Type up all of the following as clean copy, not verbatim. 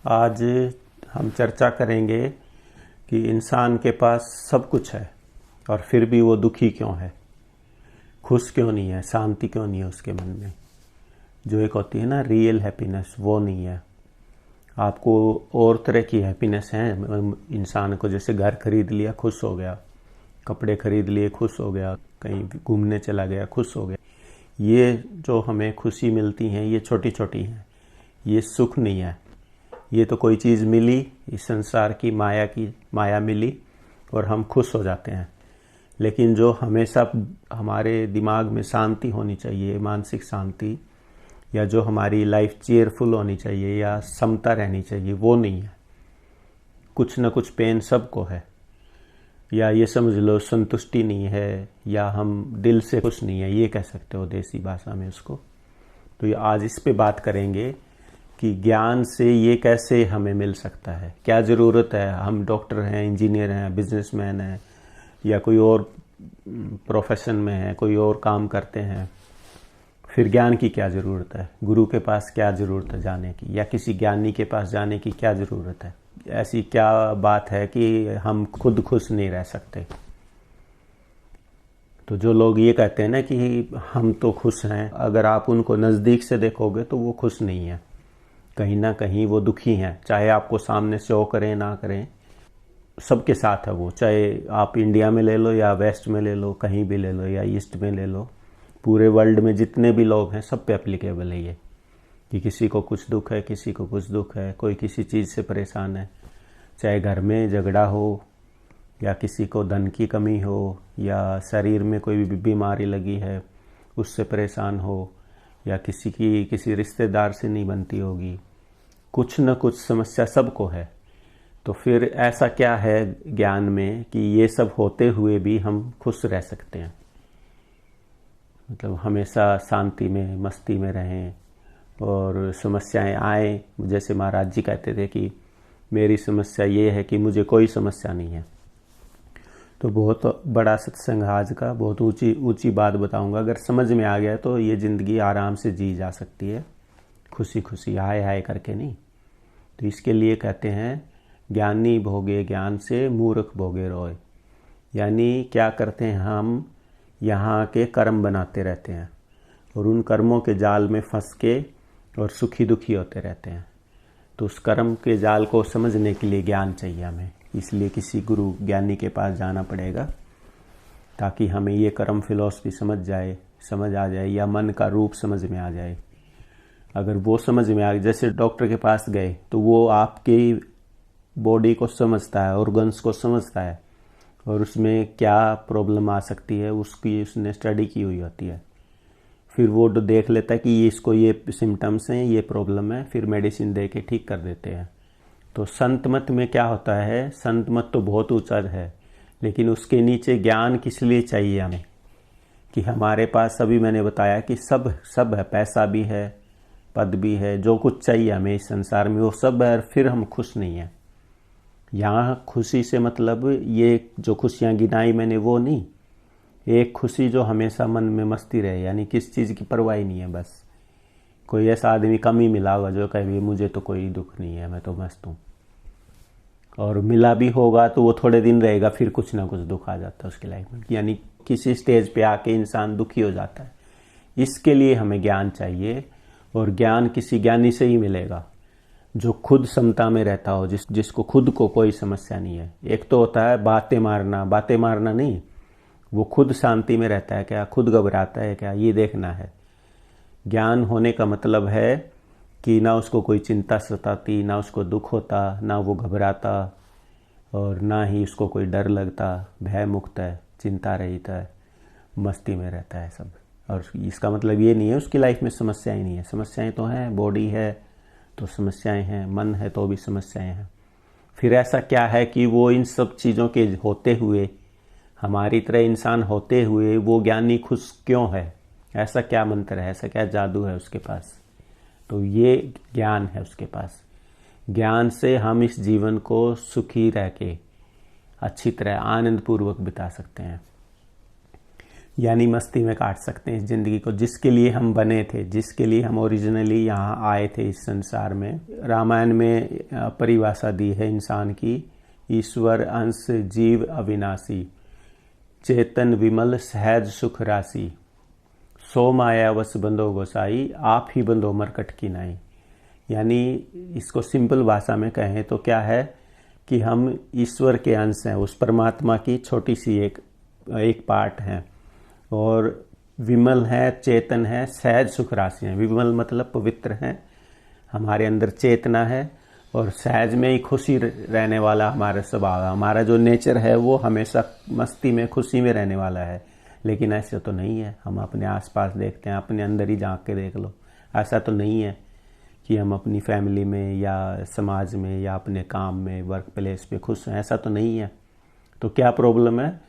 आज हम चर्चा करेंगे कि इंसान के पास सब कुछ है और फिर भी वो दुखी क्यों है, खुश क्यों नहीं है, शांति क्यों नहीं है उसके मन में। जो एक होती है ना रियल हैप्पीनेस, वो नहीं है। आपको और तरह की हैप्पीनेस है इंसान को, जैसे घर खरीद लिया खुश हो गया, कपड़े खरीद लिए खुश हो गया, कहीं घूमने चला गया खुश हो गया। ये जो हमें खुशी मिलती हैं ये छोटी छोटी हैं, ये सुख नहीं है। ये तो कोई चीज़ मिली, इस संसार की माया मिली और हम खुश हो जाते हैं। लेकिन जो हमेशा हमारे दिमाग में शांति होनी चाहिए, मानसिक शांति, या जो हमारी लाइफ चेयरफुल होनी चाहिए या समता रहनी चाहिए, वो नहीं है। कुछ न कुछ पेन सबको है, या ये समझ लो संतुष्टि नहीं है, या हम दिल से खुश नहीं है, ये कह सकते हो देसी भाषा में उसको। तो ये आज इस पे बात करेंगे कि ज्ञान से ये कैसे हमें मिल सकता है, क्या ज़रूरत है। हम डॉक्टर हैं, इंजीनियर हैं, बिजनेसमैन हैं, या कोई और प्रोफेशन में है, कोई और काम करते हैं, फिर ज्ञान की क्या ज़रूरत है, गुरु के पास क्या ज़रूरत है जाने की, या किसी ज्ञानी के पास जाने की क्या ज़रूरत है। ऐसी क्या बात है कि हम खुद खुश नहीं रह सकते। तो जो लोग ये कहते हैं ना कि हम तो खुश हैं, अगर आप उनको नज़दीक से देखोगे तो वो खुश नहीं है, कहीं ना कहीं वो दुखी हैं। चाहे आपको सामने शो करें ना करें, सबके साथ है वो। चाहे आप इंडिया में ले लो या वेस्ट में ले लो, कहीं भी ले लो, या ईस्ट में ले लो, पूरे वर्ल्ड में जितने भी लोग हैं सब पे एप्लीकेबल है ये, कि किसी को कुछ दुख है, किसी को कुछ दुख है, कोई किसी चीज़ से परेशान है। चाहे घर में झगड़ा हो, या किसी को धन की कमी हो, या शरीर में कोई भी बीमारी लगी है उससे परेशान हो, या किसी रिश्तेदार से नहीं बनती होगी, कुछ न कुछ समस्या सबको है। तो फिर ऐसा क्या है ज्ञान में कि ये सब होते हुए भी हम खुश रह सकते हैं, मतलब हमेशा शांति में, मस्ती में रहें, और समस्याएं आए। जैसे महाराज जी कहते थे कि मेरी समस्या ये है कि मुझे कोई समस्या नहीं है। तो बहुत बड़ा सत्संग आज का, बहुत ऊंची बात बताऊंगा। अगर समझ में आ गया तो ये ज़िंदगी आराम से जी जा सकती है, खुशी खुशी, हाय हाय करके नहीं। तो इसके लिए कहते हैं ज्ञानी भोगे ज्ञान से, मूर्ख भोगे रोय। यानी क्या करते हैं, हम यहाँ के कर्म बनाते रहते हैं और उन कर्मों के जाल में फंस के और सुखी दुखी होते रहते हैं। तो उस कर्म के जाल को समझने के लिए ज्ञान चाहिए हमें, इसलिए किसी गुरु ज्ञानी के पास जाना पड़ेगा, ताकि हमें ये कर्म फिलॉसफी समझ आ जाए, या मन का रूप समझ में आ जाए। अगर वो समझ में आ गया, जैसे डॉक्टर के पास गए तो वो आपकी बॉडी को समझता है, ऑर्गन्स को समझता है, और उसमें क्या प्रॉब्लम आ सकती है उसकी उसने स्टडी की हुई होती है। फिर वो देख लेता है कि इसको ये सिम्टम्स हैं, ये प्रॉब्लम है, फिर मेडिसिन दे के ठीक कर देते हैं। तो संत मत में क्या होता है, संत मत तो बहुत ऊंचा है, लेकिन उसके नीचे ज्ञान किस लिए चाहिए हमें, कि हमारे पास अभी मैंने बताया कि सब है, पैसा भी है, पद भी है, जो कुछ चाहिए हमें इस संसार में वो सब है, फिर हम खुश नहीं हैं। यहाँ खुशी से मतलब ये जो खुशियाँ गिनाई मैंने वो नहीं, एक खुशी जो हमेशा मन में मस्ती रहे, यानी किस चीज़ की परवाह नहीं है। बस कोई ऐसा आदमी कम ही मिला होगा जो कहे मुझे तो कोई दुख नहीं है, मैं तो मस्त हूँ, और मिला भी होगा तो वो थोड़े दिन रहेगा, फिर कुछ ना कुछ दुख आ जाता है उसकी लाइफ में, यानी किसी स्टेज पे आके इंसान दुखी हो जाता है। इसके लिए हमें ज्ञान चाहिए, और ज्ञान किसी ज्ञानी से ही मिलेगा जो खुद समता में रहता हो, जिसको खुद को कोई समस्या नहीं है। एक तो होता है बातें मारना नहीं, वो खुद शांति में रहता है क्या, खुद घबराता है क्या, ये देखना है। ज्ञान होने का मतलब है कि ना उसको कोई चिंता सताती, ना उसको दुख होता, ना वो घबराता, और ना ही उसको कोई डर लगता, भय मुक्त है, चिंता रहित है, मस्ती में रहता है सब। और इसका मतलब ये नहीं है उसकी लाइफ में समस्याएं नहीं है, समस्याएं तो हैं, बॉडी है तो समस्याएं हैं, मन है तो भी समस्याएं हैं। फिर ऐसा क्या है कि वो इन सब चीज़ों के होते हुए, हमारी तरह इंसान होते हुए, वो ज्ञानी खुश क्यों है, ऐसा क्या मंत्र है, ऐसा क्या जादू है उसके पास। तो ये ज्ञान है उसके पास। ज्ञान से हम इस जीवन को सुखी रह के अच्छी तरह आनंद पूर्वक बिता सकते हैं। यानी मस्ती में काट सकते हैं इस ज़िंदगी को, जिसके लिए हम बने थे, जिसके लिए हम ओरिजिनली यहाँ आए थे इस संसार में। रामायण में परिभाषा दी है इंसान की, ईश्वर अंश जीव अविनाशी, चेतन विमल सहज सुख राशि, सो माया वस बंधो गोसाई, आप ही बंधो मरकट की नाई। यानी इसको सिंपल भाषा में कहें तो क्या है कि हम ईश्वर के अंश हैं, उस परमात्मा की छोटी सी एक पार्ट हैं, और विमल है, चेतन है, सहज सुख राशि है। विमल मतलब पवित्र है, हमारे अंदर चेतना है, और सहज में ही खुशी रहने वाला हमारा स्वभाव है। हमारा जो नेचर है वो हमेशा मस्ती में, खुशी में रहने वाला है। लेकिन ऐसे तो नहीं है। हम अपने आसपास देखते हैं, अपने अंदर ही झांक के देख लो, ऐसा तो नहीं है कि हम अपनी फैमिली में या समाज में या अपने काम में, वर्क प्लेस पे खुश हैं, ऐसा तो नहीं है। तो क्या प्रॉब्लम है?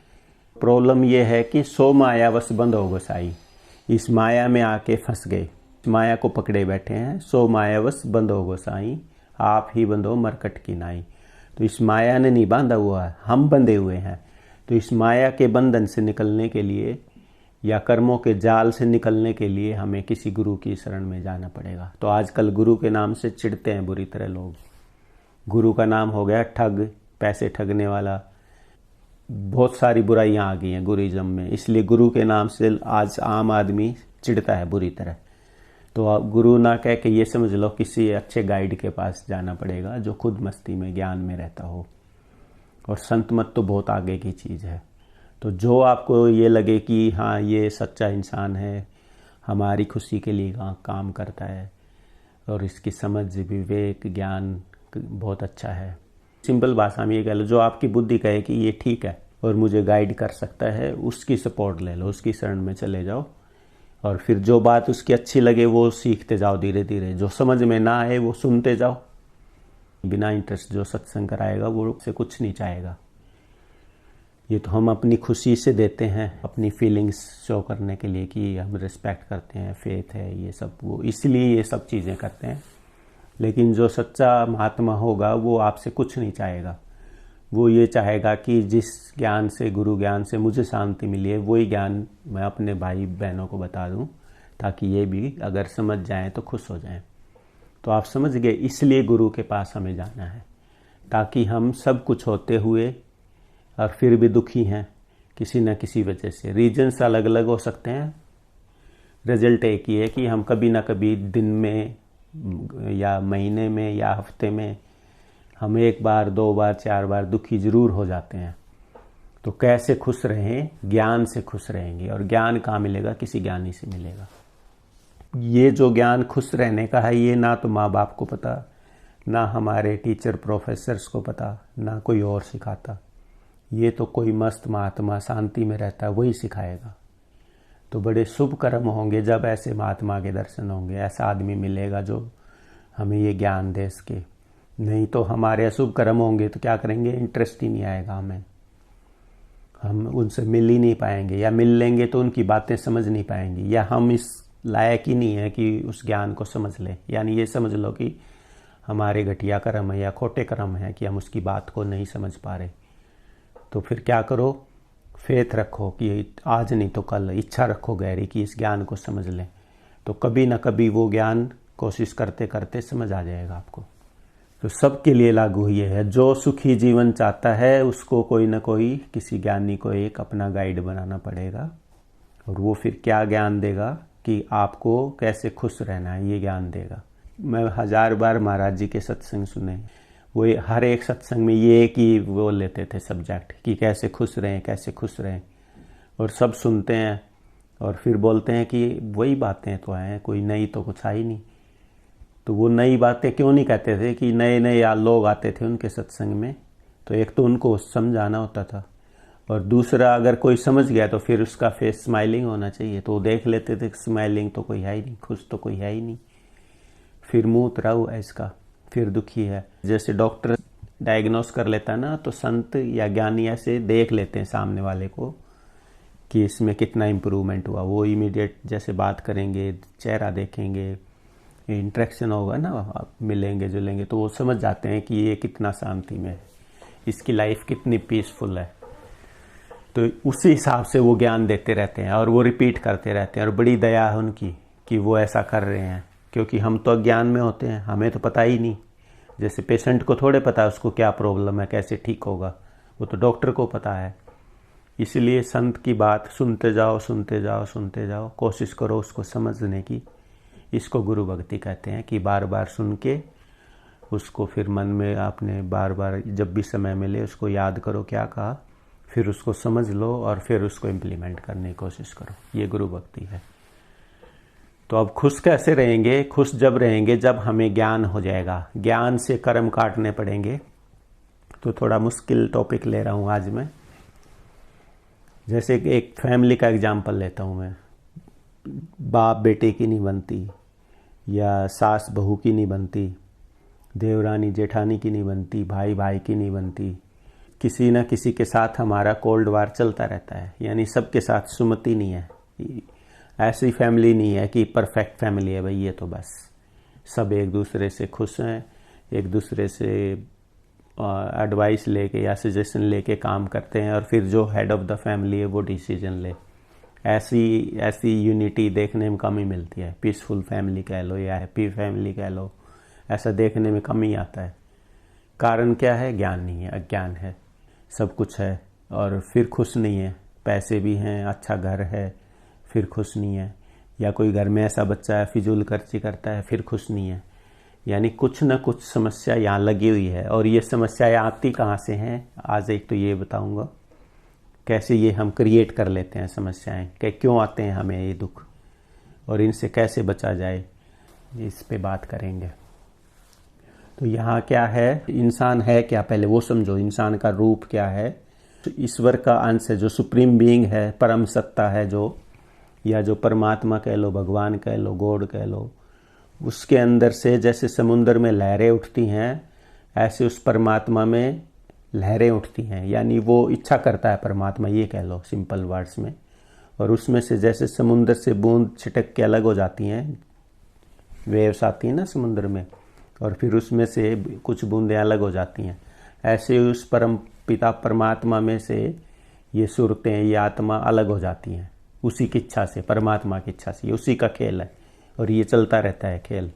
प्रॉब्लम ये है कि सो माया वश बंद हो गोसाई, इस माया में आके फंस गए, इस माया को पकड़े बैठे हैं। सो माया वश बंद हो गोसाई, आप ही बंधो मरकट की नाई। तो इस माया ने नहीं बांधा हुआ है, हम बंधे हुए हैं। तो इस माया के बंधन से निकलने के लिए या कर्मों के जाल से निकलने के लिए हमें किसी गुरु की शरण में जाना पड़ेगा। तो आजकल गुरु के नाम से चिढ़ते हैं बुरी तरह लोग। गुरु का नाम हो गया ठग, पैसे ठगने वाला। बहुत सारी बुराइयां आ गई हैं गुरुइज्म में, इसलिए गुरु के नाम से आज आम आदमी चिढ़ता है बुरी तरह। तो आप गुरु ना कह के ये समझ लो किसी अच्छे गाइड के पास जाना पड़ेगा जो खुद मस्ती में, ज्ञान में रहता हो। और संत मत तो बहुत आगे की चीज़ है। तो जो आपको ये लगे कि हाँ ये सच्चा इंसान है, हमारी खुशी के लिए काम करता है, और इसकी समझ, विवेक, ज्ञान बहुत अच्छा है, सिंपल भाषा में ये कह लो, जो आपकी बुद्धि कहे कि ये ठीक है और मुझे गाइड कर सकता है, उसकी सपोर्ट ले लो, उसकी शरण में चले जाओ। और फिर जो बात उसकी अच्छी लगे वो सीखते जाओ धीरे धीरे। जो समझ में ना आए वो सुनते जाओ। बिना इंटरेस्ट जो सत्संग कराएगा वो से कुछ नहीं चाहेगा। ये तो हम अपनी खुशी से देते हैं, अपनी फीलिंग्स शो करने के लिए कि हम रिस्पेक्ट करते हैं, फेथ है, ये सब, वो इसलिए ये सब चीज़ें करते हैं। लेकिन जो सच्चा महात्मा होगा वो आपसे कुछ नहीं चाहेगा। वो ये चाहेगा कि जिस ज्ञान से, गुरु ज्ञान से मुझे शांति मिली है, वही ज्ञान मैं अपने भाई बहनों को बता दूं, ताकि ये भी अगर समझ जाएं तो खुश हो जाएं। तो आप समझ गए, इसलिए गुरु के पास हमें जाना है, ताकि हम सब कुछ होते हुए और फिर भी दुखी हैं किसी न किसी वजह से। रीजन्स अलग अलग हो सकते हैं, रिजल्ट एक ही है कि हम कभी ना कभी दिन में या महीने में या हफ्ते में हम 1 बार, 2 बार, 4 बार दुखी जरूर हो जाते हैं। तो कैसे खुश रहें? ज्ञान से खुश रहेंगे। और ज्ञान कहाँ मिलेगा? किसी ज्ञानी से मिलेगा। ये जो ज्ञान खुश रहने का है, ये ना तो माँ बाप को पता, ना हमारे टीचर प्रोफेसर्स को पता, ना कोई और सिखाता। ये तो कोई मस्त महात्मा शांति में रहता है वही सिखाएगा। तो बड़े शुभ कर्म होंगे जब ऐसे महात्मा के दर्शन होंगे, ऐसा आदमी मिलेगा जो हमें ये ज्ञान दे सके। नहीं तो हमारे अशुभ कर्म होंगे तो क्या करेंगे? इंटरेस्ट ही नहीं आएगा हमें, हम उनसे मिल ही नहीं पाएंगे, या मिल लेंगे तो उनकी बातें समझ नहीं पाएंगे, या हम इस लायक ही नहीं है कि उस ज्ञान को समझ लें। यानी ये समझ लो कि हमारे घटिया कर्म है या खोटे कर्म है कि हम उसकी बात को नहीं समझ पा रहे। तो फिर क्या करो? फेथ रखो कि आज नहीं तो कल, इच्छा रखो गहरी कि इस ज्ञान को समझ लें। तो कभी ना कभी वो ज्ञान कोशिश करते करते समझ आ जाएगा आपको। तो सबके लिए लागू ये है, जो सुखी जीवन चाहता है उसको कोई ना कोई, किसी ज्ञानी को एक अपना गाइड बनाना पड़ेगा। और वो फिर क्या ज्ञान देगा कि आपको कैसे खुश रहना है, ये ज्ञान देगा। मैं 1000 बार महाराज जी के सत्संग सुने, वो हर एक सत्संग में ये एक ही वो लेते थे सब्जेक्ट कि कैसे खुश रहें, कैसे खुश रहें। और सब सुनते हैं और फिर बोलते हैं कि वही बातें तो हैं, कोई नई तो कुछ आई नहीं। तो वो नई बातें क्यों नहीं कहते थे कि नए नए या लोग आते थे उनके सत्संग में, तो एक तो उनको समझाना होता था, और दूसरा अगर कोई समझ गया तो फिर उसका फेस स्माइलिंग होना चाहिए। तो वो देख लेते थे स्माइलिंग तो कोई है ही नहीं, खुश तो कोई है ही नहीं, फिर मुंह उतराऊ है इसका, फिर दुखी है। जैसे डॉक्टर डायग्नोस कर लेता ना, तो संत या ज्ञानी ऐसे देख लेते हैं सामने वाले को कि इसमें कितना इम्प्रूवमेंट हुआ। वो इमीडिएट जैसे बात करेंगे, चेहरा देखेंगे, इंटरेक्शन होगा ना, आप मिलेंगे जुलेंगे, तो वो समझ जाते हैं कि ये कितना शांति में है, इसकी लाइफ कितनी पीसफुल है। तो उसी हिसाब से वो ज्ञान देते रहते हैं और वो रिपीट करते रहते हैं, और बड़ी दया है उनकी कि वो ऐसा कर रहे हैं, क्योंकि हम तो अज्ञान में होते हैं, हमें तो पता ही नहीं। जैसे पेशेंट को थोड़े पता है उसको क्या प्रॉब्लम है, कैसे ठीक होगा, वो तो डॉक्टर को पता है। इसलिए संत की बात सुनते जाओ, सुनते जाओ, सुनते जाओ, कोशिश करो उसको समझने की। इसको गुरु भक्ति कहते हैं कि बार बार सुन के उसको फिर मन में आपने बार बार जब भी समय मिले उसको याद करो क्या कहा, फिर उसको समझ लो और फिर उसको इम्प्लीमेंट करने की कोशिश करो। ये गुरु भक्ति है। तो अब खुश कैसे रहेंगे? खुश जब रहेंगे जब हमें ज्ञान हो जाएगा। ज्ञान से कर्म काटने पड़ेंगे। तो थोड़ा मुश्किल टॉपिक ले रहा हूँ आज मैं। जैसे एक फैमिली का एग्जाम्पल लेता हूँ मैं। बाप बेटे की नहीं बनती, या सास बहू की नहीं बनती, देवरानी जेठानी की नहीं बनती, भाई भाई की नहीं बनती। किसी न किसी के साथ हमारा कोल्ड वार चलता रहता है, यानी सबके साथ सुमति नहीं है। ऐसी फैमिली नहीं है कि परफेक्ट फैमिली है भाई, ये तो बस सब एक दूसरे से खुश हैं, एक दूसरे से एडवाइस लेके या सजेशन लेके काम करते हैं, और फिर जो हेड ऑफ द फैमिली है वो डिसीजन ले। ऐसी यूनिटी देखने में कम ही मिलती है। पीसफुल फैमिली कह लो या हैप्पी फैमिली कह लो, ऐसा देखने में कम ही आता है। कारण क्या है? ज्ञान नहीं है, अज्ञान है। सब कुछ है और फिर खुश नहीं है। पैसे भी हैं, अच्छा घर है, फिर खुश नहीं है। या कोई घर में ऐसा बच्चा है फिजूल खर्ची करता है, फिर खुश नहीं है। यानी कुछ न कुछ समस्या यहाँ लगी हुई है। और ये समस्याएं आती कहाँ से हैं? आज एक तो ये बताऊंगा कैसे ये हम क्रिएट कर लेते हैं समस्याएं, कि क्यों आते हैं हमें ये दुख, और इनसे कैसे बचा जाए, इस पे बात करेंगे। तो यहाँ क्या है, इंसान है क्या, पहले वो समझो। इंसान का रूप क्या है? तो ईश्वर का अंश है, जो सुप्रीम बीइंग है, परम सत्ता है जो, या जो परमात्मा कह लो, भगवान कह लो, गॉड कह लो। उसके अंदर से जैसे समुद्र में लहरें उठती हैं, ऐसे उस परमात्मा में लहरें उठती हैं। यानी वो इच्छा करता है परमात्मा, ये कह लो सिंपल वर्ड्स में। और उसमें से जैसे समुद्र से बूंद छिटक के अलग हो जाती हैं, वेव्स आती हैं ना समुद्र में, और फिर उसमें से कुछ बूंदें अलग हो जाती हैं, ऐसे उस परम पिता परमात्मा में से ये सूरतें, ये आत्मा अलग हो जाती हैं उसी की इच्छा से, परमात्मा की इच्छा से। ये उसी का खेल है और ये चलता रहता है खेल।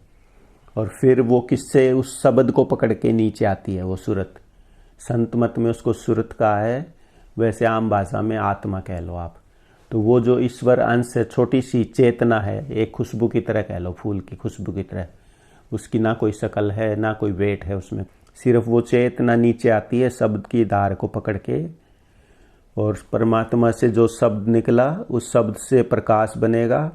और फिर वो किससे, उस शब्द को पकड़ के नीचे आती है वो सूरत। संत मत में उसको सूरत कहा है, वैसे आम भाषा में आत्मा कह लो आप। तो वो जो ईश्वर अंश है, छोटी सी चेतना है, एक खुशबू की तरह कह लो, फूल की खुशबू की तरह। उसकी ना कोई शकल है ना कोई वेट है उसमें, सिर्फ वो चेतना नीचे आती है शब्द की धार को पकड़ के। और परमात्मा से जो शब्द निकला, उस शब्द से प्रकाश बनेगा,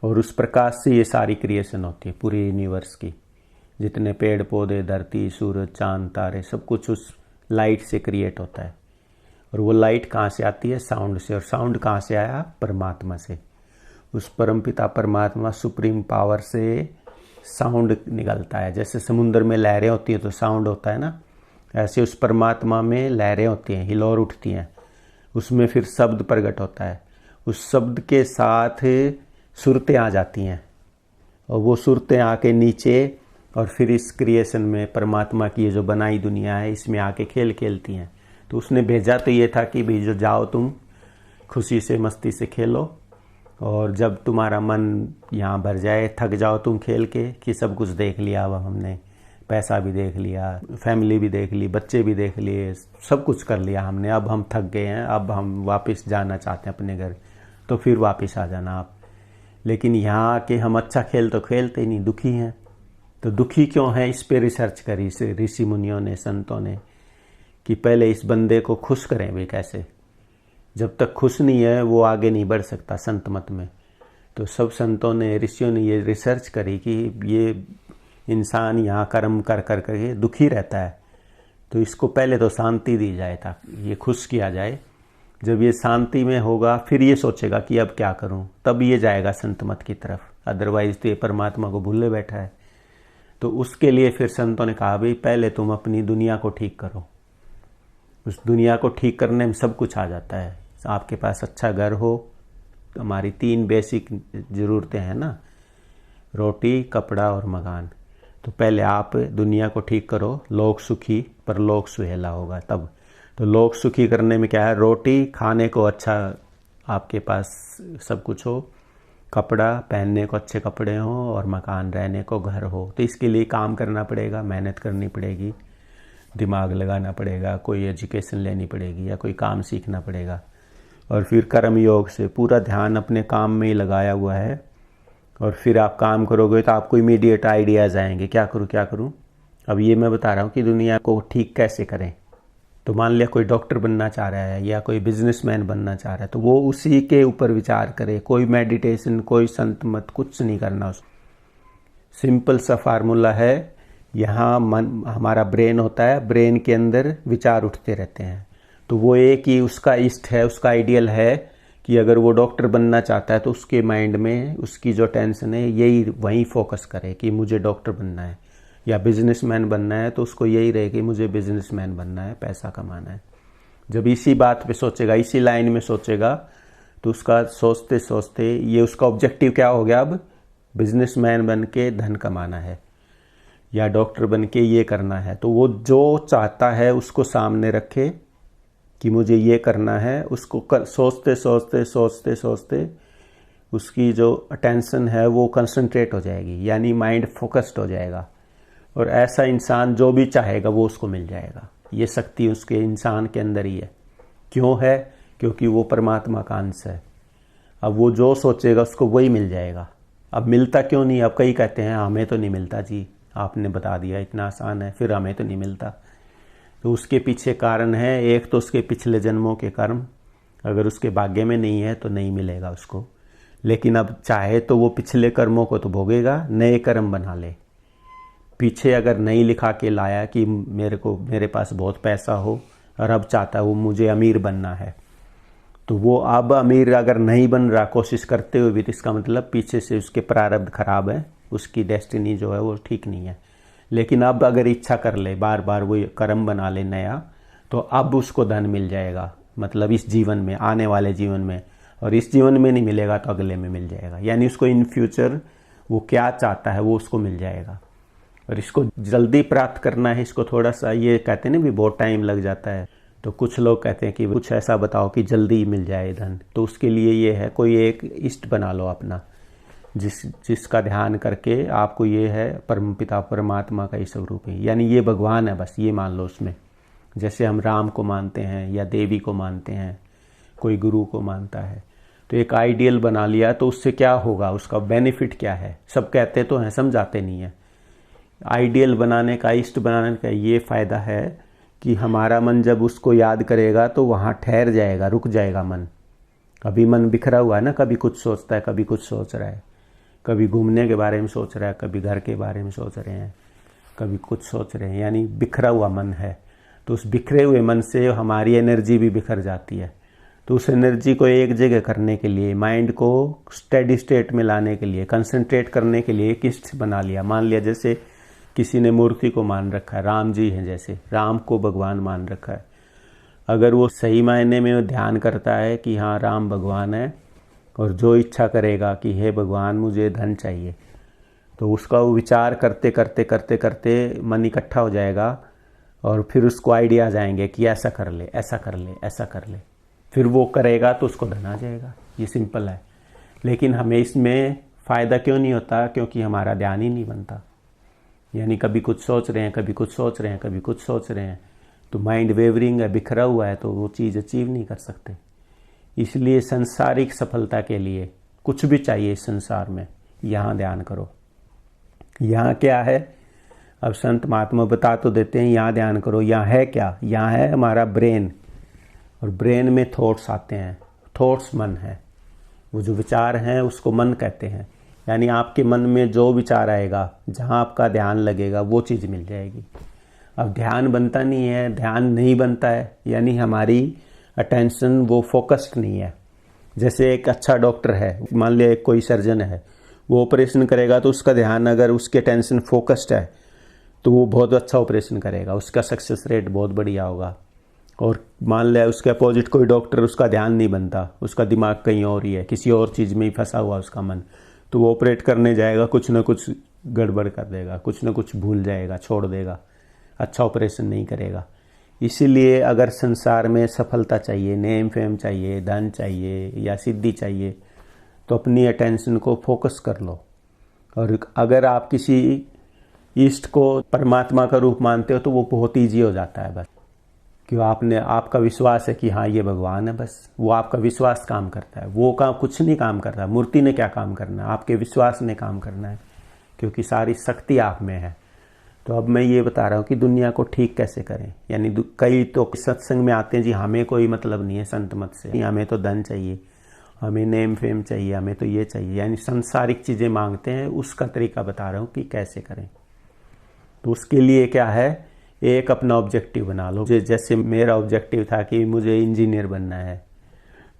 और उस प्रकाश से ये सारी क्रिएशन होती है पूरी यूनिवर्स की। जितने पेड़ पौधे, धरती, सूरज, चांद, तारे, सब कुछ उस लाइट से क्रिएट होता है। और वो लाइट कहाँ से आती है? साउंड से। और साउंड कहाँ से आया? परमात्मा से। उस परमपिता परमात्मा सुप्रीम पावर से साउंड निकलता है। जैसे समुद्र में लहरें होती हैं तो साउंड होता है ना, ऐसे उस परमात्मा में लहरें होती हैं, हिलोर उठती हैं। उसमें फिर शब्द प्रकट होता है। उस शब्द के साथ सुरतें आ जाती हैं, और वो सुरतें आके नीचे, और फिर इस क्रिएशन में परमात्मा की ये जो बनाई दुनिया है, इसमें आके खेल खेलती हैं। तो उसने भेजा तो ये था कि भाई जो जाओ तुम खुशी से मस्ती से खेलो, और जब तुम्हारा मन यहाँ भर जाए, थक जाओ तुम खेल के, कि सब कुछ देख लिया, अब हमने पैसा भी देख लिया, फैमिली भी देख ली, बच्चे भी देख लिए, सब कुछ कर लिया हमने, अब हम थक गए हैं, अब हम वापस जाना चाहते हैं अपने घर, तो फिर वापस आ जाना आप। लेकिन यहाँ आके हम अच्छा खेल तो खेलते ही नहीं, दुखी हैं। तो दुखी क्यों है? इस पे रिसर्च करी ऋषि मुनियों ने, संतों ने, कि पहले इस बंदे को खुश करें भी कैसे। जब तक खुश नहीं है वो आगे नहीं बढ़ सकता संत मत में। तो सब संतों ने, ऋषियों ने ये रिसर्च करी कि ये इंसान यहाँ कर्म कर कर के दुखी रहता है, तो इसको पहले तो शांति दी जाए, ताकि ये खुश किया जाए। जब ये शांति में होगा फिर ये सोचेगा कि अब क्या करूं, तब ये जाएगा संत मत की तरफ। अदरवाइज तो ये परमात्मा को भूले बैठा है। तो उसके लिए फिर संतों ने कहा भाई पहले तुम अपनी दुनिया को ठीक करो। उस दुनिया को ठीक करने में सब कुछ आ जाता है। आपके पास अच्छा घर हो, हमारी 3 बेसिक ज़रूरतें हैं ना, रोटी, कपड़ा और मकान। तो पहले आप दुनिया को ठीक करो, लोक सुखी परलोक सुहेला होगा तब। तो लोग सुखी करने में क्या है, रोटी खाने को अच्छा आपके पास सब कुछ हो, कपड़ा पहनने को अच्छे कपड़े हो, और मकान रहने को घर हो। तो इसके लिए काम करना पड़ेगा, मेहनत करनी पड़ेगी, दिमाग लगाना पड़ेगा, कोई एजुकेशन लेनी पड़ेगी या कोई काम सीखना पड़ेगा। और फिर कर्म योग से पूरा ध्यान अपने काम में ही लगाया हुआ है, और फिर आप काम करोगे तो आपको इमीडिएट आइडियाज़ आएंगे, क्या करूँ क्या करूँ। अब ये मैं बता रहा हूँ कि दुनिया को ठीक कैसे करें। तो मान लिया कोई डॉक्टर बनना चाह रहा है या कोई बिजनेसमैन बनना चाह रहा है, तो वो उसी के ऊपर विचार करे, कोई मेडिटेशन, कोई संत मत, कुछ नहीं करना। उस सिंपल सा फार्मूला है, यहाँ मन हमारा ब्रेन होता है, ब्रेन के अंदर विचार उठते रहते हैं। तो वो एक ही उसका इष्ट है, उसका आइडियल है कि अगर वो डॉक्टर बनना चाहता है तो उसके माइंड में उसकी जो टेंशन है यही वहीं फोकस करे कि मुझे डॉक्टर बनना है, या बिजनेसमैन बनना है तो उसको यही रहे कि मुझे बिजनेसमैन बनना है, पैसा कमाना है। जब इसी बात पे सोचेगा, इसी लाइन में सोचेगा, तो उसका सोचते सोचते ये उसका ऑब्जेक्टिव क्या हो गया, अब बिजनेसमैन बन के धन कमाना है या डॉक्टर बन के ये करना है। तो वो जो चाहता है उसको सामने रखे कि मुझे ये करना है, उसको सोचते सोचते सोचते सोचते उसकी जो अटेंशन है वो कंसंट्रेट हो जाएगी, यानी माइंड फोकस्ड हो जाएगा। और ऐसा इंसान जो भी चाहेगा वो उसको मिल जाएगा। ये शक्ति उसके इंसान के अंदर ही है। क्यों है? क्योंकि वो परमात्मा का अंश है। अब वो जो सोचेगा उसको वही मिल जाएगा। अब मिलता क्यों नहीं? अब कई कहते हैं हमें तो नहीं मिलता जी, आपने बता दिया इतना आसान है, फिर हमें तो नहीं मिलता। तो उसके पीछे कारण है, एक तो उसके पिछले जन्मों के कर्म, अगर उसके भाग्य में नहीं है तो नहीं मिलेगा उसको। लेकिन अब चाहे तो वो पिछले कर्मों को तो भोगेगा, नए कर्म बना ले। पीछे अगर नहीं लिखा के लाया कि मेरे पास बहुत पैसा हो और अब चाहता है वो मुझे अमीर बनना है, तो वो अब अमीर अगर नहीं बन रहा कोशिश करते हुए भी, तो इसका मतलब पीछे से उसके प्रारब्ध खराब है, उसकी डेस्टिनी जो है वो ठीक नहीं है। लेकिन अब अगर इच्छा कर ले, बार बार वो कर्म बना ले नया, तो अब उसको धन मिल जाएगा, मतलब इस जीवन में, आने वाले जीवन में। और इस जीवन में नहीं मिलेगा तो अगले में मिल जाएगा। यानी उसको इन फ्यूचर वो क्या चाहता है वो उसको मिल जाएगा। और इसको जल्दी प्राप्त करना है, इसको थोड़ा सा, ये कहते हैं ना भी बहुत टाइम लग जाता है, तो कुछ लोग कहते हैं कि कुछ ऐसा बताओ कि जल्दी मिल जाए धन। तो उसके लिए ये है, कोई एक इष्ट बना लो अपना, जिसका ध्यान करके आपको ये है परम पिता परमात्मा का ही स्वरूप है, यानी ये भगवान है, बस ये मान लो उसमें। जैसे हम राम को मानते हैं या देवी को मानते हैं, कोई गुरु को मानता है, तो एक आइडियल बना लिया, तो उससे क्या होगा, उसका बेनिफिट क्या है। सब कहते तो हैं, समझाते नहीं है। आइडियल बनाने का, इष्ट बनाने का ये फ़ायदा है कि हमारा मन जब उसको याद करेगा तो वहाँ ठहर जाएगा, रुक जाएगा मन। अभी मन बिखरा हुआ है ना, कभी कुछ सोचता है, कभी कुछ सोच रहा है, कभी घूमने के बारे में सोच रहा है, कभी घर के बारे में सोच रहे हैं, कभी कुछ सोच रहे हैं, यानी बिखरा हुआ मन है। तो उस बिखरे हुए मन से हमारी एनर्जी भी बिखर जाती है। तो उस एनर्जी को एक जगह करने के लिए, माइंड को स्टेडी स्टेट में लाने के लिए, कंसंट्रेट करने के लिए एक इष्ट बना लिया। मान लिया जैसे किसी ने मूर्ति को मान रखा है, राम जी हैं, जैसे राम को भगवान मान रखा है। अगर वो सही मायने में ध्यान करता है कि हाँ राम भगवान है, और जो इच्छा करेगा कि हे भगवान मुझे धन चाहिए, तो उसका वो विचार करते करते करते करते मन इकट्ठा हो जाएगा, और फिर उसको आइडियाज आएंगे कि ऐसा कर ले, ऐसा कर ले, ऐसा कर ले। फिर वो करेगा तो उसको धन आ जाएगा। ये सिंपल है। लेकिन हमें इसमें फ़ायदा क्यों नहीं होता? क्योंकि हमारा ध्यान ही नहीं बनता। यानी कभी कुछ सोच रहे हैं, कभी कुछ सोच रहे हैं, कभी कुछ सोच रहे हैं, तो माइंड वेवरिंग है, बिखरा हुआ है, तो वो चीज़ अचीव नहीं कर सकते। इसलिए सांसारिक सफलता के लिए कुछ भी चाहिए इस संसार में, यहाँ ध्यान करो। यहाँ क्या है? अब संत महात्मा बता तो देते हैं यहाँ ध्यान करो। यहाँ है क्या? यहाँ है हमारा ब्रेन, और ब्रेन में थॉट्स आते हैं। थॉट्स मन है, वो जो विचार हैं उसको मन कहते हैं। यानी आपके मन में जो विचार आएगा, जहाँ आपका ध्यान लगेगा, वो चीज़ मिल जाएगी। अब ध्यान बनता नहीं है, ध्यान नहीं बनता है, यानी हमारी अटेंशन वो फोकस्ड नहीं है। जैसे एक अच्छा डॉक्टर है, मान लिया एक कोई सर्जन है, वो ऑपरेशन करेगा तो उसका ध्यान, अगर उसकी अटेंशन फोकस्ड है तो वो बहुत अच्छा ऑपरेशन करेगा, उसका सक्सेस रेट बहुत बढ़िया होगा। और मान लिया उसके अपोजिट कोई डॉक्टर, उसका ध्यान नहीं बनता, उसका दिमाग कहीं और ही है, किसी और चीज़ में ही फंसा हुआ उसका मन, तो वो ऑपरेट करने जाएगा, कुछ ना कुछ गड़बड़ कर देगा, कुछ ना कुछ भूल जाएगा, छोड़ देगा, अच्छा ऑपरेशन नहीं करेगा। इसीलिए अगर संसार में सफलता चाहिए, नेम फेम चाहिए, धन चाहिए या सिद्धि चाहिए, तो अपनी अटेंशन को फोकस कर लो। और अगर आप किसी ईष्ट को परमात्मा का रूप मानते हो तो वो बहुत ईजी हो जाता है। बस क्यों, आपका विश्वास है कि हाँ ये भगवान है, बस वो आपका विश्वास काम करता है। वो काम कुछ नहीं काम करता, मूर्ति ने क्या काम करना है, आपके विश्वास ने काम करना है, क्योंकि सारी शक्ति आप में है। तो अब मैं ये बता रहा हूँ कि दुनिया को ठीक कैसे करें। यानी कई तो सत्संग में आते हैं, जी हमें कोई मतलब नहीं है संत मत से, हमें तो धन चाहिए, हमें नेम फेम चाहिए, हमें तो ये चाहिए, यानी संसारिक चीज़ें मांगते हैं। उसका तरीका बता रहा हूँ कि कैसे करें। तो उसके लिए क्या है, एक अपना ऑब्जेक्टिव बना लो। जैसे मेरा ऑब्जेक्टिव था कि मुझे इंजीनियर बनना है,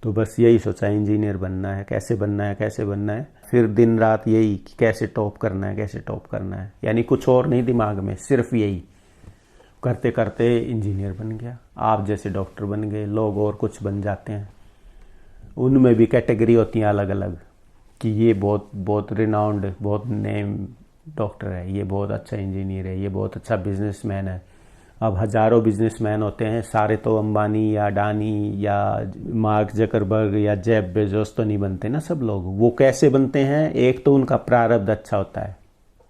तो बस यही सोचा इंजीनियर बनना है, कैसे बनना है, कैसे बनना है। फिर दिन रात यही कि कैसे टॉप करना है, कैसे टॉप करना है, यानी कुछ और नहीं दिमाग में, सिर्फ यही करते करते इंजीनियर बन गया। आप जैसे डॉक्टर बन गए, लोग और कुछ बन जाते हैं। उनमें भी कैटेगरी होती हैं अलग अलग, कि ये बहुत बहुत रिनाउंड, बहुत नेम डॉक्टर है, ये बहुत अच्छा इंजीनियर है, ये बहुत अच्छा बिजनेसमैन है। अब हजारों बिजनेसमैन होते हैं, सारे तो अंबानी या अडानी या मार्क जकरबर्ग या जेफ बेजोस तो नहीं बनते ना सब लोग। वो कैसे बनते हैं, एक तो उनका प्रारब्ध अच्छा होता है,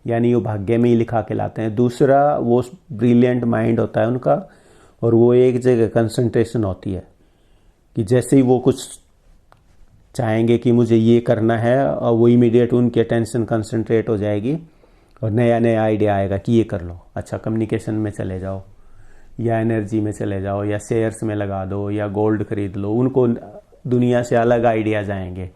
यानी वो भाग्य में ही लिखा के लाते हैं। दूसरा, वो ब्रिलियंट माइंड होता है उनका, और वो एक जगह कंसंट्रेशन होती है कि जैसे ही वो कुछ चाहेंगे कि मुझे ये करना है, और वो इमीडिएट उनकी अटेंशन कंसंट्रेट हो जाएगी और नया नया आइडिया आएगा कि ये कर लो। अच्छा, कम्युनिकेशन में चले जाओ, या एनर्जी में चले जाओ, या शेयर्स में लगा दो, या गोल्ड खरीद लो। उनको दुनिया से अलग आइडियाज आएंगे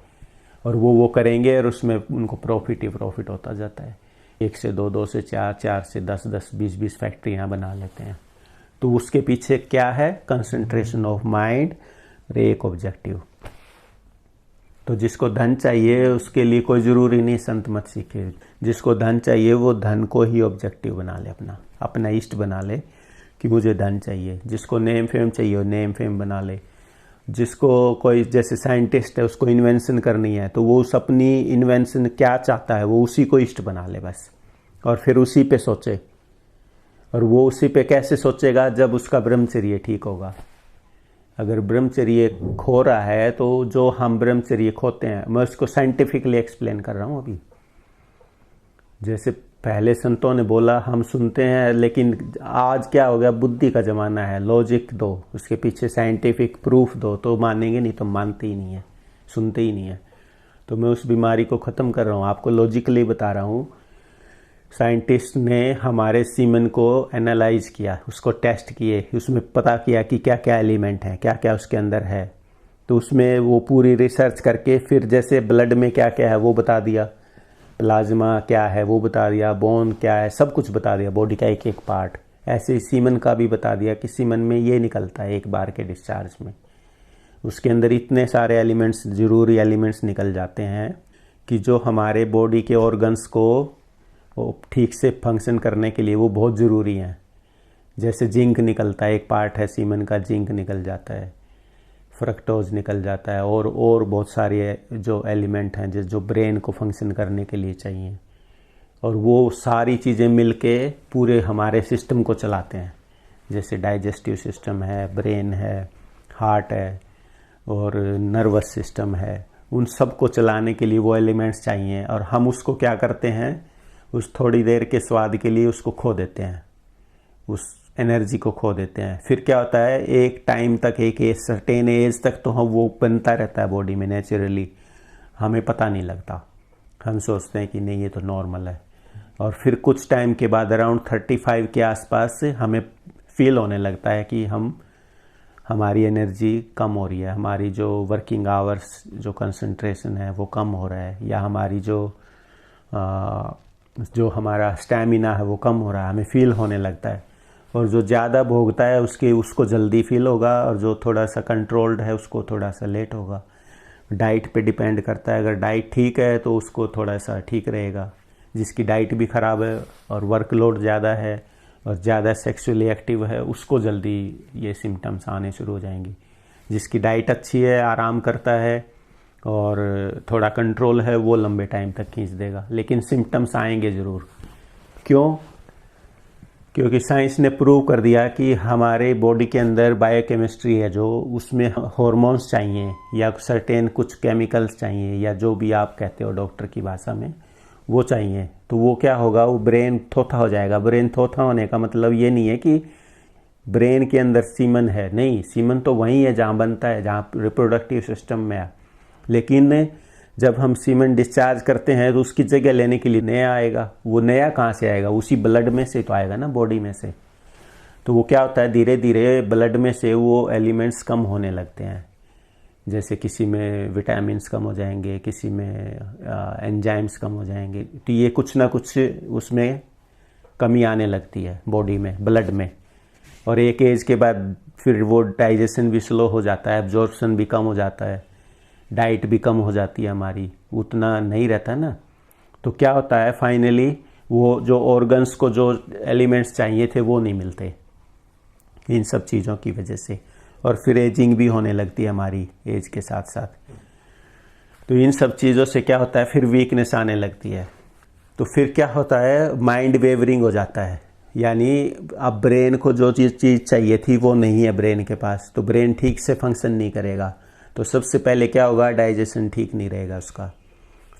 और वो करेंगे, और उसमें उनको प्रॉफिट ही प्रॉफिट होता जाता है। 1 से 2, 2 से 4, 4 से 10, 10, 20 फैक्ट्रियाँ बना लेते हैं। तो उसके पीछे क्या है, कंसंट्रेशन ऑफ माइंड और एक ऑब्जेक्टिव। तो जिसको धन चाहिए उसके लिए कोई ज़रूरी नहीं संत मत सीखे। जिसको धन चाहिए वो धन को ही ऑब्जेक्टिव बना ले, अपना इष्ट बना ले कि मुझे धन चाहिए। जिसको नेम फेम चाहिए वो नेम फेम बना ले। जिसको कोई जैसे साइंटिस्ट है, उसको इन्वेंशन करनी है, तो वो उस अपनी इन्वेंशन क्या चाहता है वो उसी को इष्ट बना ले बस, और फिर उसी पे सोचे। और वो उसी पे कैसे सोचेगा, जब उसका ब्रह्मचर्य ठीक होगा। अगर ब्रह्मचर्य खो रहा है तो जो हम ब्रह्मचर्य खोते हैं, मैं उसको साइंटिफिकली एक्सप्लेन कर रहा हूँ अभी। जैसे पहले संतों ने बोला हम सुनते हैं, लेकिन आज क्या हो गया, बुद्धि का ज़माना है। लॉजिक दो, उसके पीछे साइंटिफिक प्रूफ दो तो मानेंगे, नहीं तो मानते ही नहीं है, सुनते ही नहीं है। तो मैं उस बीमारी को ख़त्म कर रहा हूँ, आपको लॉजिकली बता रहा हूँ। साइंटिस्ट ने हमारे सीमन को एनालाइज किया, उसको टेस्ट किए, उसमें पता किया कि क्या क्या एलिमेंट है, क्या क्या उसके अंदर है। तो उसमें वो पूरी रिसर्च करके फिर जैसे ब्लड में क्या क्या है वो बता दिया, प्लाज्मा क्या है वो बता दिया, बोन क्या है, सब कुछ बता दिया, बॉडी का एक एक पार्ट। ऐसे ही सीमन का भी बता दिया कि सीमन में ये निकलता है एक बार के डिस्चार्ज में। उसके अंदर इतने सारे एलिमेंट्स, ज़रूरी एलिमेंट्स निकल जाते हैं कि जो हमारे बॉडी के ऑर्गन्स को वो ठीक से फंक्शन करने के लिए वो बहुत ज़रूरी हैं। जैसे जिंक निकलता है, एक पार्ट है सीमन का, जिंक निकल जाता है, फ्रक्टोज निकल जाता है, और बहुत सारे जो एलिमेंट हैं जो ब्रेन को फंक्शन करने के लिए चाहिए। और वो सारी चीज़ें मिलके पूरे हमारे सिस्टम को चलाते हैं। जैसे डाइजेस्टिव सिस्टम है, ब्रेन है, हार्ट है और नर्वस सिस्टम है। उन सब को चलाने के लिए वो एलिमेंट्स चाहिए, और हम उसको क्या करते हैं, उस थोड़ी देर के स्वाद के लिए उसको खो देते हैं, उस एनर्जी को खो देते हैं। फिर क्या होता है, एक टाइम तक, एक सर्टेन एज तक तो हम वो बनता रहता है बॉडी में नेचुरली, हमें पता नहीं लगता, हम सोचते हैं कि नहीं ये तो नॉर्मल है। और फिर कुछ टाइम के बाद अराउंड 35 के आसपास से हमें फील होने लगता है कि हमारी एनर्जी कम हो रही है, हमारी जो वर्किंग आवर्स, जो कंसंट्रेशन है वो कम हो रहा है, या हमारी जो हमारा स्टैमिना है वो कम हो रहा है, हमें फील होने लगता है। और जो ज़्यादा भोगता है उसको जल्दी फील होगा, और जो थोड़ा सा कंट्रोल्ड है उसको थोड़ा सा लेट होगा। डाइट पे डिपेंड करता है, अगर डाइट ठीक है तो उसको थोड़ा सा ठीक रहेगा। जिसकी डाइट भी ख़राब है और वर्कलोड ज़्यादा है और ज़्यादा सेक्सुअली एक्टिव है, उसको जल्दी ये सिम्टम्स आने शुरू हो जाएंगी। जिसकी डाइट अच्छी है, आराम करता है और थोड़ा कंट्रोल है, वो लंबे टाइम तक खींच देगा, लेकिन सिम्टम्स आएंगे ज़रूर। क्यों? क्योंकि साइंस ने प्रूव कर दिया कि हमारे बॉडी के अंदर बायोकेमिस्ट्री है जो, उसमें हार्मोन्स चाहिए या सर्टेन कुछ केमिकल्स चाहिए या जो भी आप कहते हो डॉक्टर की भाषा में, वो चाहिए। तो वो क्या होगा, वो ब्रेन थोथा हो जाएगा। ब्रेन थोथा होने का मतलब ये नहीं है कि ब्रेन के अंदर सीमन है, नहीं, सीमन तो वहीं है जहाँ बनता है, जहाँ रिप्रोडक्टिव सिस्टम में है। लेकिन जब हम सीमन डिस्चार्ज करते हैं तो उसकी जगह लेने के लिए नया आएगा। वो नया कहाँ से आएगा, उसी ब्लड में से तो आएगा ना, बॉडी में से। तो वो क्या होता है, धीरे धीरे ब्लड में से वो एलिमेंट्स कम होने लगते हैं। जैसे किसी में विटामिन्स कम हो जाएंगे, किसी में एंजाइम्स कम हो जाएंगे। तो ये कुछ ना कुछ उसमें कमी आने लगती है बॉडी में, ब्लड में। और एक एज के बाद फिर वो डाइजेशन भी स्लो हो जाता है, एब्जॉर्प्शन भी कम हो जाता है, डाइट भी कम हो जाती है हमारी, उतना नहीं रहता ना। तो क्या होता है, फाइनली वो जो ऑर्गन्स को जो एलिमेंट्स चाहिए थे वो नहीं मिलते इन सब चीज़ों की वजह से। और फिर एजिंग भी होने लगती है हमारी एज के साथ साथ। तो इन सब चीज़ों से क्या होता है, फिर वीकनेस आने लगती है। तो फिर क्या होता है, माइंड वेवरिंग हो जाता है। यानी अब ब्रेन को जो चीज़ चाहिए थी वो नहीं है ब्रेन के पास, तो ब्रेन ठीक से फंक्शन नहीं करेगा। तो सबसे पहले क्या होगा, डाइजेशन ठीक नहीं रहेगा उसका।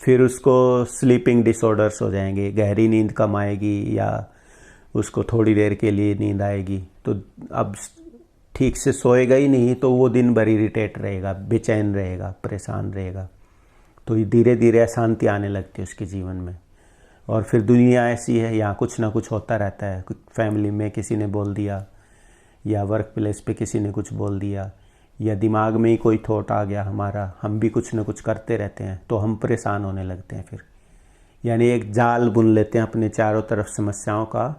फिर उसको स्लीपिंग डिसऑर्डर्स हो जाएंगे, गहरी नींद कम आएगी या उसको थोड़ी देर के लिए नींद आएगी। तो अब ठीक से सोएगा ही नहीं, तो वो दिन भर इरिटेट रहेगा, बेचैन रहेगा, परेशान रहेगा। तो धीरे धीरे अशांति आने लगती है उसके जीवन में। और फिर दुनिया ऐसी है, यहाँ कुछ ना कुछ होता रहता है। फैमिली में किसी ने बोल दिया, या वर्क प्लेस पे किसी ने कुछ बोल दिया, या दिमाग में ही कोई थॉट आ गया हमारा, हम भी कुछ ना कुछ करते रहते हैं, तो हम परेशान होने लगते हैं फिर। यानी एक जाल बुन लेते हैं अपने चारों तरफ समस्याओं का,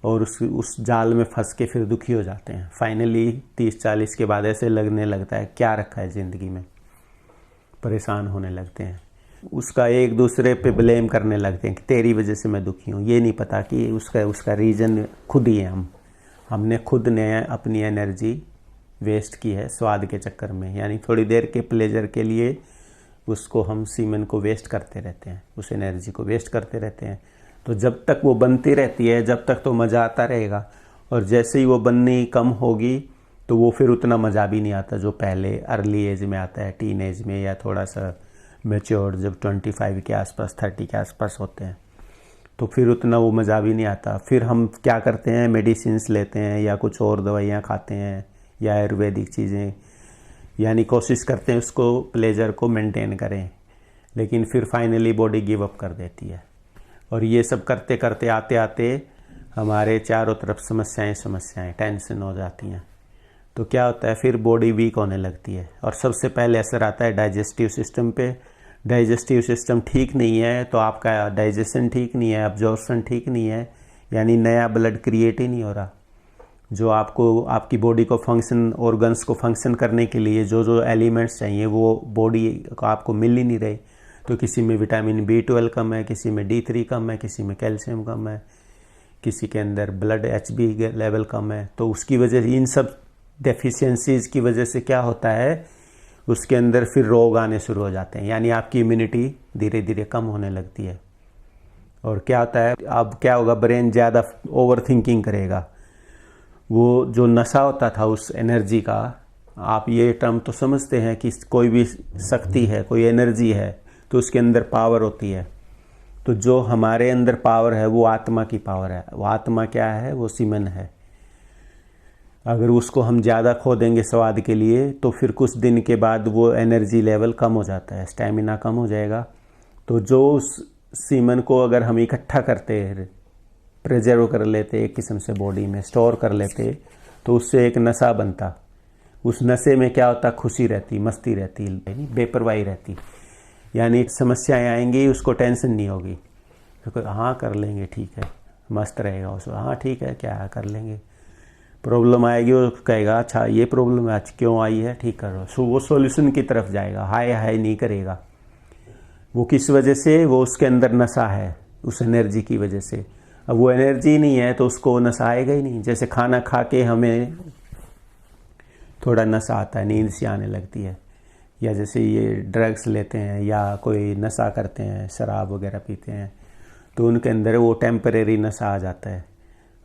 और उस जाल में फंस के फिर दुखी हो जाते हैं। फाइनली 30-40 के बाद ऐसे लगने लगता है क्या रखा है ज़िंदगी में, परेशान होने लगते हैं। उसका एक दूसरे पे ब्लेम करने लगते हैं कि तेरी वजह से मैं दुखी हूँ। ये नहीं पता कि उसका रीज़न खुद ही है। हमने खुद ने अपनी एनर्जी वेस्ट की है स्वाद के चक्कर में। यानी थोड़ी देर के प्लेजर के लिए उसको हम सीमन को वेस्ट करते रहते हैं, उस एनर्जी को वेस्ट करते रहते हैं। तो जब तक वो बनती रहती है, जब तक तो मज़ा आता रहेगा। और जैसे ही वो बननी कम होगी तो वो फिर उतना मज़ा भी नहीं आता जो पहले अर्ली एज में आता है, टीन एज में, या थोड़ा सा मैच्योर जब 25 के आसपास, 30 के आसपास होते हैं, तो फिर उतना वो मज़ा भी नहीं आता। फिर हम क्या करते हैं, मेडिसिन्स लेते हैं या कुछ और दवाइयाँ खाते हैं या आयुर्वेदिक चीज़ें, यानी कोशिश करते हैं उसको प्लेजर को मेंटेन करें। लेकिन फिर फाइनली बॉडी गिव अप कर देती है। और ये सब करते करते आते आते हमारे चारों तरफ समस्याएं टेंशन हो जाती हैं। तो क्या होता है, फिर बॉडी वीक होने लगती है। और सबसे पहले असर आता है डाइजेस्टिव सिस्टम पे। डाइजेस्टिव सिस्टम ठीक नहीं है तो आपका डाइजेशन ठीक नहीं है, एब्जॉर्प्शन ठीक नहीं है, यानी नया ब्लड क्रिएट ही नहीं हो रहा। जो आपको आपकी बॉडी को फंक्शन, ऑर्गन्स को फंक्शन करने के लिए जो जो एलिमेंट्स चाहिए वो बॉडी को आपको मिल ही नहीं रहे। तो किसी में विटामिन B12 कम है, किसी में D3 कम है, किसी में कैल्शियम कम है, किसी के अंदर ब्लड HB लेवल कम है। तो उसकी वजह से, इन सब डेफिशिएंसीज की वजह से क्या होता है, उसके अंदर फिर रोग आने शुरू हो जाते हैं। यानी आपकी इम्यूनिटी धीरे धीरे कम होने लगती है। और क्या होता है, अब क्या होगा, ब्रेन ज़्यादा ओवर थिंकिंग करेगा। वो जो नशा होता था उस एनर्जी का, आप ये टर्म तो समझते हैं कि कोई भी शक्ति है, कोई एनर्जी है, तो उसके अंदर पावर होती है। तो जो हमारे अंदर पावर है वो आत्मा की पावर है। वो आत्मा क्या है, वो सीमन है। अगर उसको हम ज़्यादा खो देंगे स्वाद के लिए तो फिर कुछ दिन के बाद वो एनर्जी लेवल कम हो जाता है, स्टैमिना कम हो जाएगा। तो जो उस सीमन को अगर हम इकट्ठा करते, प्रिजर्व कर लेते, एक किस्म से बॉडी में स्टोर कर लेते, तो उससे एक नशा बनता। उस नशे में क्या होता, खुशी रहती, मस्ती रहती, बेपरवाही रहती। यानी समस्याएं आएंगी, उसको टेंशन नहीं होगी, तो हाँ कर लेंगे, ठीक है, मस्त रहेगा उसको, हाँ ठीक है, क्या कर लेंगे। प्रॉब्लम आएगी, वो कहेगा अच्छा ये प्रॉब्लम आज क्यों आई है, ठीक करो। सो वो सॉल्यूशन की तरफ जाएगा, हाय हाय नहीं करेगा। वो किस वजह से, वो उसके अंदर नशा है उस एनर्जी की वजह से। अब वो एनर्जी नहीं है तो उसको नशा आएगा ही नहीं। जैसे खाना खा के हमें थोड़ा नशा आता है, नींद सी आने लगती है, या जैसे ये ड्रग्स लेते हैं या कोई नशा करते हैं, शराब वगैरह पीते हैं, तो उनके अंदर वो टेम्परेरी नशा आ जाता है।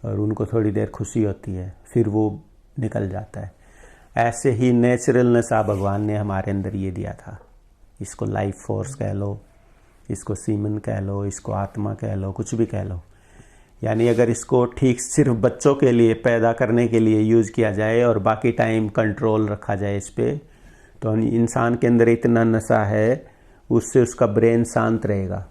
और उनको थोड़ी देर खुशी होती है, फिर वो निकल जाता है। ऐसे ही नेचुरलनेस भगवान ने हमारे अंदर ये दिया था। इसको लाइफ फोर्स कह लो, इसको सीमन कह लो, इसको आत्मा कह लो, कुछ भी कह लो। यानी अगर इसको ठीक सिर्फ बच्चों के लिए पैदा करने के लिए यूज़ किया जाए और बाकी टाइम कंट्रोल रखा जाए इस पर, तो इंसान के अंदर इतना नशा है, उससे उसका ब्रेन शांत रहेगा।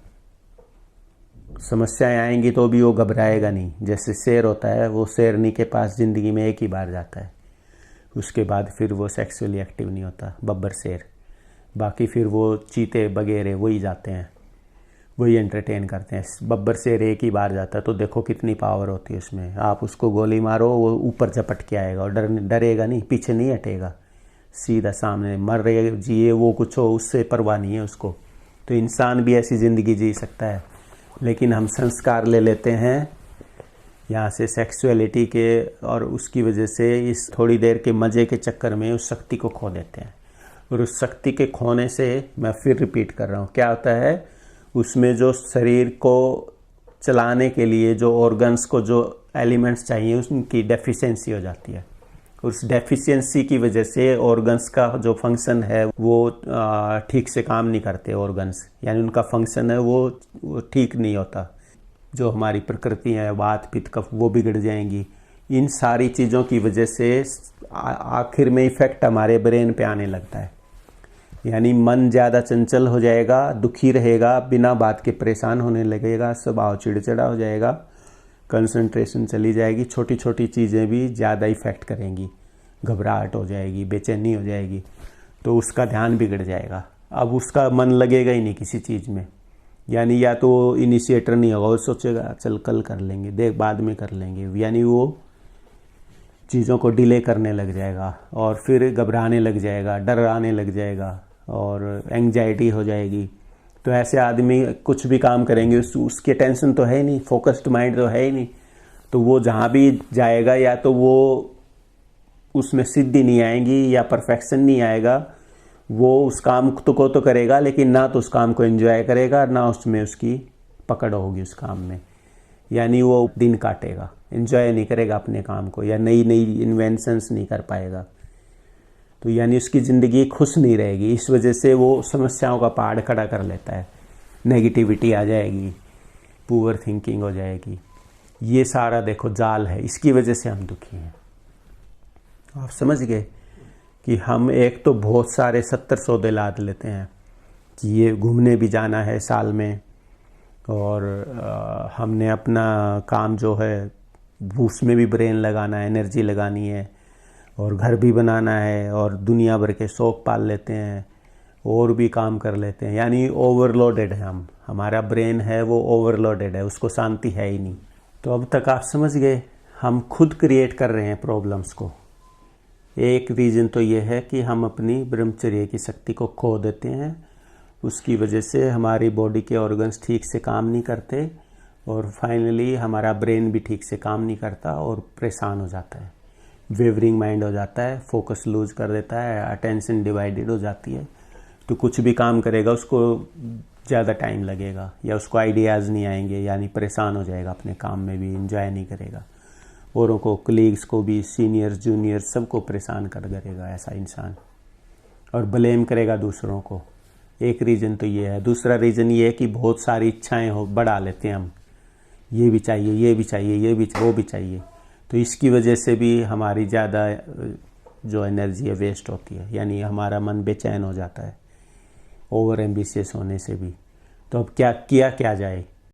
समस्याएं आएंगी तो भी वो घबराएगा नहीं। जैसे शेर होता है, वो शेरनी के पास ज़िंदगी में एक ही बार जाता है, उसके बाद फिर वो सेक्सुअली एक्टिव नहीं होता, बब्बर शेर। बाकी फिर वो चीते वगैरह वही जाते हैं, वही एंटरटेन करते हैं। बब्बर शेर एक ही बार जाता है, तो देखो कितनी पावर होती है उसमें। आप उसको गोली मारो, वो ऊपर झपट के आएगा और डरेगा नहीं, पीछे नहीं हटेगा, सीधा सामने। मर रहे जिए वो कुछ हो, उससे परवाह नहीं है उसको। तो इंसान भी ऐसी ज़िंदगी जी सकता है, लेकिन हम संस्कार ले लेते हैं यहाँ से सेक्सुअलिटी के, और उसकी वजह से इस थोड़ी देर के मज़े के चक्कर में उस शक्ति को खो देते हैं। और उस शक्ति के खोने से, मैं फिर रिपीट कर रहा हूँ, क्या होता है, उसमें जो शरीर को चलाने के लिए जो ऑर्गन्स को जो एलिमेंट्स चाहिए, उनकी डेफिशिएंसी हो जाती है। उस डेफिशिएंसी की वजह से ऑर्गन्स का जो फंक्शन है वो ठीक से काम नहीं करते ऑर्गन्स, यानी उनका फंक्शन है वो ठीक नहीं होता। जो हमारी प्रकृति है, वात पित्त कफ, वो बिगड़ जाएंगी। इन सारी चीज़ों की वजह से आखिर में इफ़ेक्ट हमारे ब्रेन पे आने लगता है। यानी मन ज़्यादा चंचल हो जाएगा, दुखी रहेगा, बिना बात के परेशान होने लगेगा, स्वभाव चिड़चिड़ा हो जाएगा, कंसंट्रेशन चली जाएगी, छोटी छोटी चीज़ें भी ज़्यादा इफ़ेक्ट करेंगी, घबराहट हो जाएगी, बेचैनी हो जाएगी, तो उसका ध्यान बिगड़ जाएगा। अब उसका मन लगेगा ही नहीं किसी चीज़ में। यानी या तो वो इनिशिएटर नहीं होगा, वो सोचेगा चल कल कर लेंगे, देख बाद में कर लेंगे, यानी वो चीज़ों को डिले करने लग जाएगा और फिर घबराने लग जाएगा, डर आने लग जाएगा और एंग्जाइटी हो जाएगी। तो ऐसे आदमी कुछ भी काम करेंगे, उसके टेंशन तो है ही नहीं, फोकस्ड माइंड तो है ही नहीं, तो वो जहाँ भी जाएगा या तो वो उसमें सिद्धि नहीं आएगी या परफेक्शन नहीं आएगा। वो उस काम को तो करेगा, लेकिन ना तो उस काम को एंजॉय करेगा, ना उसमें उसकी पकड़ होगी उस काम में। यानी वो दिन काटेगा, एंजॉय नहीं करेगा अपने काम को, या नई नई इन्वेंशंस नहीं कर पाएगा। तो यानी उसकी ज़िंदगी खुश नहीं रहेगी। इस वजह से वो समस्याओं का पहाड़ खड़ा कर लेता है, नेगेटिविटी आ जाएगी, पुअर थिंकिंग हो जाएगी। ये सारा देखो जाल है, इसकी वजह से हम दुखी हैं। आप समझ गए कि हम एक तो बहुत सारे 70 सौदे लाद लेते हैं कि ये घूमने भी जाना है साल में, और हमने अपना काम जो है उसमें भी ब्रेन लगाना है, एनर्जी लगानी है, और घर भी बनाना है, और दुनिया भर के शौक पाल लेते हैं, और भी काम कर लेते हैं। यानी ओवरलोडेड है हम, हमारा ब्रेन है वो ओवरलोडेड है, उसको शांति है ही नहीं। तो अब तक आप समझ गए, हम खुद क्रिएट कर रहे हैं प्रॉब्लम्स को। एक रीज़न तो ये है कि हम अपनी ब्रह्मचर्य की शक्ति को खो देते हैं, उसकी वजह से हमारी बॉडी के ऑर्गन्स ठीक से काम नहीं करते, और फाइनली हमारा ब्रेन भी ठीक से काम नहीं करता और परेशान हो जाता है, वेवरिंग माइंड हो जाता है, फोकस लूज कर देता है, अटेंशन डिवाइडेड हो जाती है। तो कुछ भी काम करेगा उसको ज़्यादा टाइम लगेगा, या उसको आइडियाज़ नहीं आएंगे, यानी परेशान हो जाएगा, अपने काम में भी इंजॉय नहीं करेगा, औरों को, कलीग्स को भी, सीनियर्स जूनियर्स सबको परेशान कर करेगा ऐसा इंसान, और ब्लेम करेगा दूसरों को। एक रीज़न तो ये है। दूसरा रीज़न ये है कि बहुत सारी इच्छाएं हो बढ़ा लेते हैं हम, ये भी चाहिए, ये भी चाहिए, ये भी, वो भी चाहिए। तो इसकी वजह से भी हमारी ज़्यादा जो एनर्जी है वेस्ट होती है, यानी हमारा मन बेचैन हो जाता है ओवर एम्बिशियस होने से भी। तो अब क्या किया जाए?